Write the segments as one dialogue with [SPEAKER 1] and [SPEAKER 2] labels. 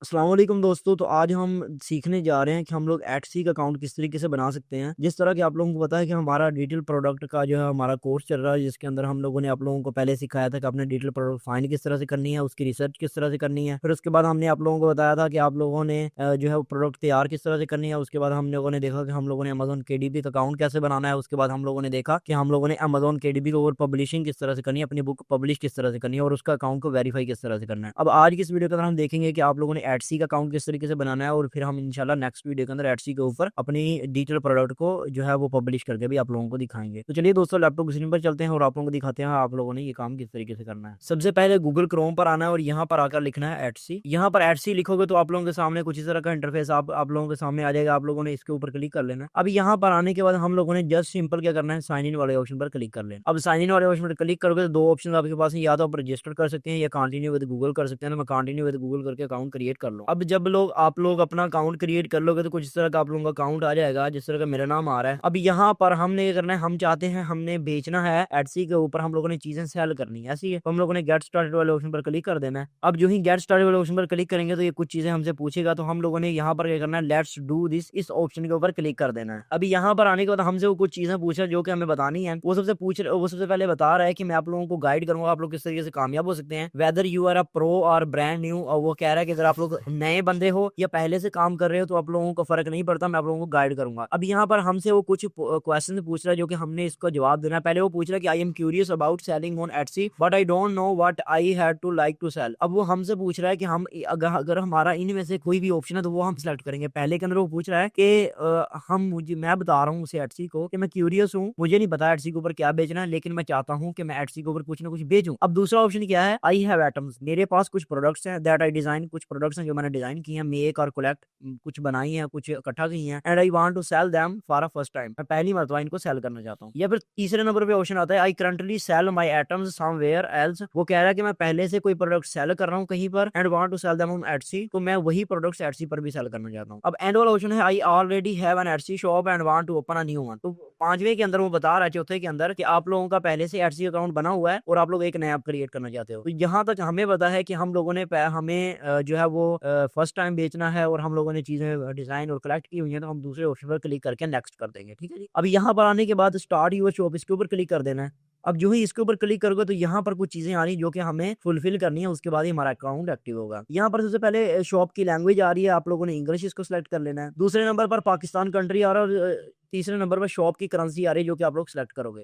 [SPEAKER 1] अस्सलाम वालेकुम दोस्तों। तो आज हम सीखने जा रहे हैं कि हम लोग एटसी का अकाउंट किस तरीके से बना सकते हैं। जिस तरह कि आप लोगों को पता है कि हमारा डिटेल प्रोडक्ट का जो है हमारा कोर्स चल रहा है, जिसके अंदर हम लोगों ने आप लोगों को पहले सिखाया था कि आपने डिटेल प्रोडक्ट फाइंड किस तरह से करनी है, उसकी रिसर्च किस तरह से करनी है। फिर उसके बाद हमने आप लोगों को बताया था कि आप लोगों ने जो है वो प्रोडक्ट तैयार किस तरह से करनी है। उसके बाद हम लोगों ने देखा कि हम लोगों ने अमेजोन केडीपी का अकाउंट कैसे बनाना है। उसके बाद हम लोगों ने देखा कि हम लोगों ने अमेजोन केडीपी के ऊपर पब्लिशिंग किस तरह से करनी है, अपनी बुक पब्लिश किस तरह से करनी है और उसका अकाउंट को वेरीफाई किस तरह से करना है। अब आज की इस वीडियो के अंदर हम देखेंगे कि आप लोगों ने एटसी का अकाउंट किस तरीके से बनाना है और फिर हम इंशाल्लाह नेक्स्ट वीडियो के अंदर एटसी के ऊपर अपनी डिजिटल प्रोडक्ट को जो है वो पब्लिश करके भी आप लोगों को दिखाएंगे। तो चलिए दोस्तों, लैपटॉप स्क्रीन पर चलते हैं और आप लोगों को दिखाते हैं आप लोगों ने ये काम किस तरीके से करना है। सबसे पहले गूगल क्रोम पर आना है और यहाँ पर आकर लिखना है एटसी। यहाँ पर एटसी लिखोगे तो आप लोगों के सामने कुछ इस तरह का इंटरफेस आप लोगों के सामने आ जाएगा। आप लोगों ने इसके ऊपर क्लिक कर लेना है। अब यहाँ पर आने के बाद हम लोगों ने जस्ट सिंपल क्या करना है, साइन इन वाले ऑप्शन पर क्लिक कर लेना। अब साइन इन वाले ऑप्शन पर क्लिक करोगे तो दो ऑप्शन आपके पास है, या तो आप रजिस्टर कर सकते हैं या कंटिन्यू विद गूगल कर सकते हैं। तो मैं कंटिन्यू विद गूगल करके अकाउंट क्रिएट कर लो। अब जब आप लोग अपना अकाउंट क्रिएट कर लोगे तो कुछ इस तरह का आप लोगों का अकाउंट आ जाएगा, जिस तरह का मेरा नाम आ रहा है। अब यहाँ पर हमने क्या करना है, हम चाहते हैं हमने बेचना है एटसी के ऊपर, हम लोगों ने चीजें सेल करनी है ऐसी है, तो हम लोगों ने गेट स्टार्टेड वाले ऑप्शन पर क्लिक कर देना है। अब जो ही गेट स्टार्टेड वाले ऑप्शन पर क्लिक करेंगे तो ये कुछ चीजें हमसे पूछेगा, तो हम लोगों ने यहाँ पर क्या करना है, लेट्स डू दिस, इस ऑप्शन के ऊपर क्लिक कर देना है। अभी यहाँ पर आने के बाद हमसे वो कुछ चीजें पूछा जो कि हमें बतानी है। वो सबसे पहले बता रहा है कि मैं आप लोगों को गाइड करूंगा आप लोग किस तरीके से कामयाब हो सकते हैं, whether you are a pro और ब्रांड न्यू। और वो कह रहा है कि अगर आप लोग नए बंदे हो या पहले से काम कर रहे हो तो आप लोगों को फर्क नहीं पड़ता, मैं आप लोगों को गाइड करूंगा। अब यहाँ पर हमसे वो कुछ क्वेश्चन पूछ रहा है जो कि हमने इसको जवाब देना है। पहले वो पूछ रहा है कि I am curious about selling on Etsy but I don't know what I had to like to sell. अब वो हमसे पूछ रहा है कि हम अगर हमारा इनमें से कोई भी ऑप्शन है तो वो हम सिलेक्ट करेंगे। पहले के अंदर वो पूछ रहा है कि मैं बता रहा हूँ उसे एटसी को कि मैं क्यूरियस हूँ, मुझे नहीं पता एटसी के ऊपर क्या बेचना है, लेकिन मैं चाहता हूँ कि मैं एटसी के ऊपर कुछ ना कुछ बेचूं। अब दूसरा ऑप्शन क्या है, आई हैव एटम्स, मेरे पास कुछ प्रोडक्ट्स हैं, दैट आई डिजाइन, कुछ प्रोडक्ट्स हैं जो मैंने डिजाइन की हैं, मेक और कलेक्ट, कुछ बनाई हैं, कुछ इकट्ठा की हैं, and I want to sell them for a first time, मैं पहली मर्तबा इनको सेल करना चाहता हूँ। या फिर तीसरे नंबर पे ऑप्शन आता है, I currently sell my atoms somewhere else, वो कह रहा है कि मैं पहले से कोई प्रोडक्ट सेल कर रहा हूँ कहीं पर, and want to sell them on Etsy, तो मैं वही प्रोडक्ट्स एटसी पर भी सेल करना चाहता हूँ। अब एंड वाला ऑप्शन है, I already have an Etsy shop and want to open a new one. तो पांचवे के अंदर वो बता रहा है, चौथे के अंदर, कि आप लोगों का पहले से एटसी अकाउंट बना हुआ है और आप लोग एक नया क्रिएट करना चाहते हो। तो यहाँ तक हमें पता है कि हम लोगों ने हमें जो है वो फर्स्ट टाइम बेचना है और हम लोगों ने चीजें डिजाइन और कलेक्ट की हुई है, तो हम दूसरे ऑप्शन पर क्लिक करके नेक्स्ट कर देंगे। ठीक है जी। अब यहाँ पर आने के बाद स्टार्ट यूर शॉप, इसके ऊपर क्लिक कर देना है। अब जो ही इसके ऊपर क्लिक करोगे तो यहाँ पर कुछ चीजें आ रही जो कि हमें फुलफिल करनी है, उसके बाद ही हमारा अकाउंट एक्टिव होगा। यहाँ पर सबसे पहले शॉप की लैंग्वेज आ रही है, आप लोगों ने इंग्लिश इसको सिलेक्ट कर लेना है। दूसरे नंबर पर पाकिस्तान कंट्री आ रहा है और तीसरे नंबर पर शॉप की करेंसी आ रही है जो कि आप लोग सिलेक्ट करोगे।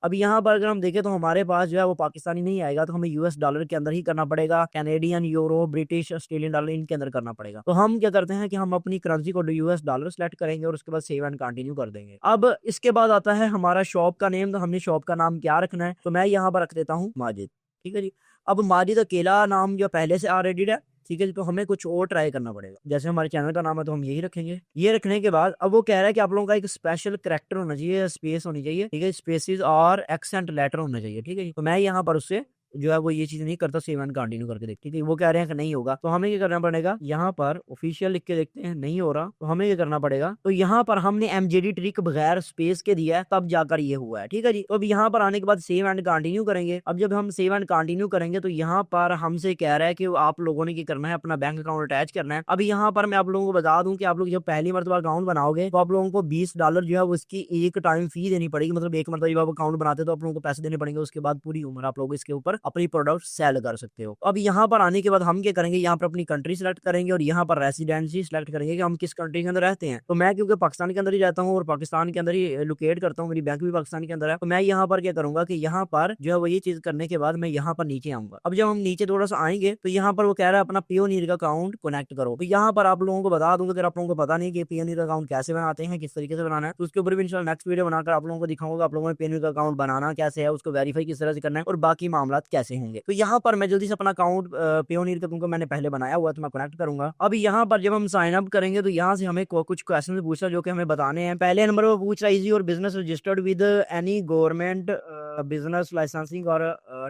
[SPEAKER 1] अब यहाँ पर अगर हम देखें तो हमारे पास जो है वो पाकिस्तानी नहीं आएगा, तो हमें यूएस डॉलर के अंदर ही करना पड़ेगा, Canadian, euro, British, Australian dollar, इनके अंदर करना पड़ेगा। तो हम क्या करते हैं कि हम अपनी करेंसी को यूएस डॉलर सेलेक्ट करेंगे और उसके बाद सेव एंड कंटिन्यू कर देंगे। अब इसके बाद आता है हमारा शॉप का नेम, तो हमने शॉप का नाम क्या रखना है, तो मैं यहाँ पर रख देता हूँ माजिद। ठीक है जी। अब माजिद अकेला नाम जो पहले से ऑलरेडी है, ठीक है जी, तो हमें कुछ और ट्राई करना पड़ेगा। जैसे हमारे चैनल का नाम है तो हम यही रखेंगे। ये रखने के बाद अब वो कह रहा है कि आप लोगों का एक स्पेशल कैरेक्टर होना चाहिए, स्पेस होनी चाहिए, ठीक है, स्पेसिस और एक्सेंट लेटर होना चाहिए। ठीक है जी। तो मैं यहाँ पर उससे जो है वो ये चीज नहीं करता, सेव एंड कंटिन्यू करके देखते हैं। वो कह रहे हैं कि नहीं होगा, तो हमें क्या करना पड़ेगा, यहाँ पर ऑफिशियल लिख के देखते हैं, नहीं हो रहा, तो हमें क्या करना पड़ेगा, तो यहाँ पर हमने एमजेडी ट्रिक बगैर स्पेस के दिया है, तब जाकर ये हुआ है। ठीक है जी। तो अब यहाँ पर आने के बाद सेव एंड कंटिन्यू करेंगे। अब जब हम सेव एंड कंटिन्यू करेंगे तो यहाँ पर हमसे कह रहा है कि आप लोगों ने क्या करना है, अपना बैंक अकाउंट अटैच करना है। अब यहाँ पर मैं आप लोगों को बता दूं कि आप लोग जब पहली मरतबा अकाउंट बनाओगे तो आप लोगों को $20 जो है वो इसकी एक टाइम फी देनी पड़ेगी, मतलब एक मरतबा जब आप अकाउंट बनाते हो तो आप लोगों को पैसे देने पड़ेंगे, उसके बाद पूरी उम्र आप लोग इसके ऊपर अपनी प्रोडक्ट सेल कर सकते हो। अब यहाँ पर आने के बाद हम क्या करेंगे, यहाँ पर अपनी कंट्री सेलेक्ट करेंगे और यहाँ पर रेसिडेंसी सेलेक्ट करेंगे कि हम किस कंट्री के अंदर रहते हैं। तो मैं क्योंकि पाकिस्तान के अंदर ही रहता हूँ और पाकिस्तान के अंदर ही लोकेट करता हूँ, मेरी बैंक भी पाकिस्तान के अंदर है, तो मैं यहाँ पर क्या करूंगा कि यहाँ पर जो है वो ये चीज करने के बाद मैं यहाँ पर नीचे आऊंगा। अब जब हम नीचे थोड़ा सा आएंगे तो यहाँ पर वो कह रहा है अपना पियोनियर का अकाउंट कनेक्ट करो। तो यहाँ पर आप लोगों को बता दूंगा, अगर आप लोगों को पता नहीं कि पियोनियर का अकाउंट कैसे बनाते हैं, किस तरीके से बनाना है, तो उसके ऊपर भी इंशाल्लाह नेक्स्ट वीडियो बनाकर आप लोगों को दिखाऊंगा आप लोगों ने पियोनियर का अकाउंट बनाना कैसे है, उसको वेरीफाई किस तरह से करना है और बाकी मामला कैसे होंगे। तो यहाँ पर मैं जल्दी से अपना अकाउंट पियोनियर का, क्योंकि मैंने पहले बनाया हुआ, तो मैं कनेक्ट करूंगा। अब यहाँ पर जब हम साइन अप करेंगे तो यहाँ से हमें कुछ क्वेश्चन पूछ रहा है जो कि हमें बताने हैं। पहले नंबर पर पूछ रहा है, is your business registered with any government business licensing और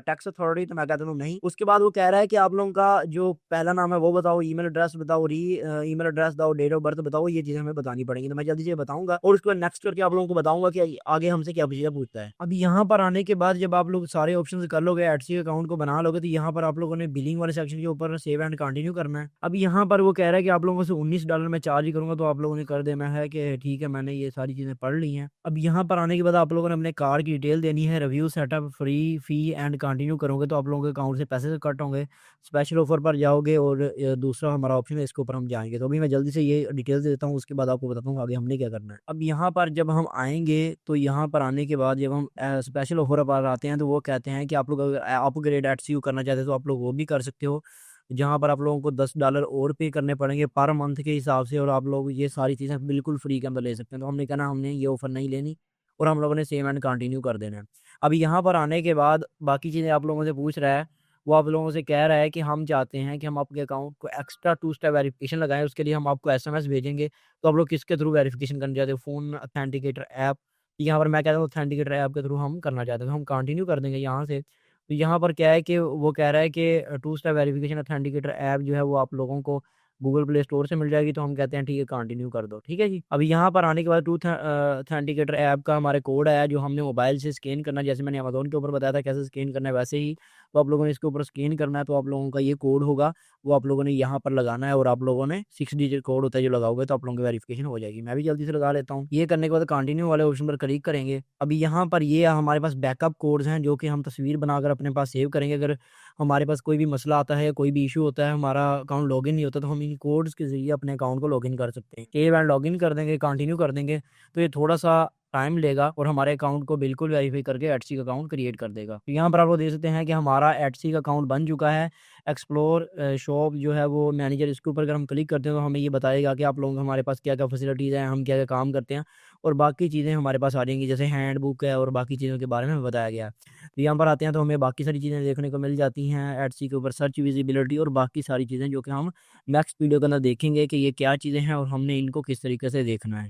[SPEAKER 1] टैक्स अथॉरिटी, तो मैं कहता हूँ नहीं। उसके बाद वो कह रहा है कि आप लोगों का जो पहला नाम है वो बताओ, ईमेल एड्रेस बताओ, ईमेल एड्रेस बताओ, डेट ऑफ बर्थ बताओ, ये चीजें हमें बतानी पड़ेंगी। तो मैं जल्दी से बताऊंगा और उसके बाद नेक्स्ट करके आप लोगों को बताऊंगा कि आगे हमसे क्या चीजें पूछता है। अब यहाँ पर आने के बाद जब आप लोग सारे ऑप्शन कर लोगे एटसी एटसी अकाउंट को बना लोगे तो यहाँ पर आप लोगों ने बिलिंग वाले सेक्शन के ऊपर सेव एंड कंटिन्यू करना है। अब यहाँ पर वो कह रहा है कि आप लोगों से $19 मैं चार्ज ही करूंगा, तो आप लोगों ने कर देना है कि ठीक है, मैंने ये सारी चीज़ें पढ़ ली हैं। अब यहाँ पर आने के बाद आप लोगों ने अपने कार की डिटेल देनी है, review setup free fee and continue करोगे तो आप लोगों के अकाउंट से पैसे कट होंगे। स्पेशल ऑफर पर जाओगे और दूसरा हमारा ऑप्शन है, इसके ऊपर हम जाएंगे। तो अभी मैं जल्दी से ये डिटेल्स देता हूँ, उसके बाद आपको बताता हूँ आगे हमने क्या करना है। अब यहाँ पर जब हम आएंगे तो यहाँ पर आने के बाद जब हम स्पेशल ऑफर पर आते हैं तो वो कहते हैं कि आप लोग अगर अपग्रेड एट सी यू करना चाहते हो तो आप लोग वो भी कर सकते हो, जहाँ पर आप लोगों को $10 और पे करने पड़ेंगे पर मंथ के हिसाब से, और आप लोग ये सारी चीज़ें बिल्कुल फ्री के अंदर ले सकते हैं। तो हमने कहना हमने ये ऑफर नहीं लेनी और हम लोगों ने सेम एंड कंटिन्यू कर देना है। अब यहाँ पर आने के बाद बाकी चीज़ें आप लोगों से पूछ रहा है, वो आप लोगों से कह रहा है कि हम चाहते हैं कि हम आपके अकाउंट को एक्स्ट्रा 2 स्टेप वेरिफिकेशन लगाएं, उसके लिए हम आपको एसएमएस भेजेंगे। तो आप लोग किसके थ्रू वेरिफिकेशन करना चाहते हो, फ़ोन ऑथेंटिकेटर ऐप, यहाँ पर मैं कहता हूँ ऑथेंटिकेटर ऐप के थ्रू हम करना चाहते हैं, तो हम कंटिन्यू कर देंगे यहाँ से। तो यहाँ पर क्या है कि वो कह रहा है कि 2 स्टेप वेरिफिकेशन ऑथेंटिकेटर ऐप जो है वो आप लोगों को गूगल प्ले स्टोर से मिल जाएगी, तो हम कहते हैं ठीक है कंटिन्यू कर दो, ठीक है जी। अभी यहाँ पर आने के बाद ऑथेंटिकेटर ऐप का हमारे कोड आया जो हमने मोबाइल से स्कैन करना है, जैसे मैंने अमेज़न के ऊपर बताया था कैसे स्कैन करना है वैसे ही। तो आप लोगों ने इसके ऊपर स्कैन करना है, तो आप लोगों का ये कोड होगा वो आप लोगों ने यहाँ पर लगाना है, और आप लोगों ने 6 डिजिट कोड होता है जो लगाओगे तो आप लोगों की वेरिफिकेशन हो जाएगी। मैं भी जल्दी से लगा लेता हूँ। ये करने के बाद कंटिन्यू वाले ऑप्शन पर क्लिक करेंगे। अभी यहाँ पर ये हमारे पास बैकअप कोड्स हैं जो कि हम तस्वीर बनाकर अपने पास सेव करेंगे। अगर हमारे पास कोई भी मसला आता है या कोई भी इशू होता है, हमारा अकाउंट लॉगिन नहीं होता, तो हम इन कोड्स के ज़रिए अपने अकाउंट को लॉगिन कर सकते हैं। सेव एंड लॉगिन कर देंगे, कंटिन्यू कर देंगे, तो ये थोड़ा-सा टाइम लेगा और हमारे अकाउंट को बिल्कुल वेरीफ़ाई करके एटसी का अकाउंट क्रिएट कर देगा। तो यहाँ पर आप लोग देख सकते हैं कि हमारा एटसी का अकाउंट बन चुका है। एक्सप्लोर शॉप जो है वो मैनेजर, इसके ऊपर अगर हम क्लिक करते हैं तो हमें ये बताएगा कि आप लोगों को हमारे पास क्या-क्या फैसिलिटीज़ हैं, हम क्या-क्या काम करते हैं, और बाकी चीज़ें हमारे पास आ जाएँगी, जैसे हैंडबुक है और बाकी चीज़ों के बारे में हमें बताया गया है। तो यहाँ पर आते हैं तो हमें बाकी सारी चीज़ें देखने को मिल जाती हैं एटसी के ऊपर, सर्च विजिबिलिटी और बाकी सारी चीज़ें जो कि हम नेक्स्ट वीडियो के अंदर देखेंगे कि ये क्या चीज़ें हैं और हमने इनको किस तरीके से देखना है।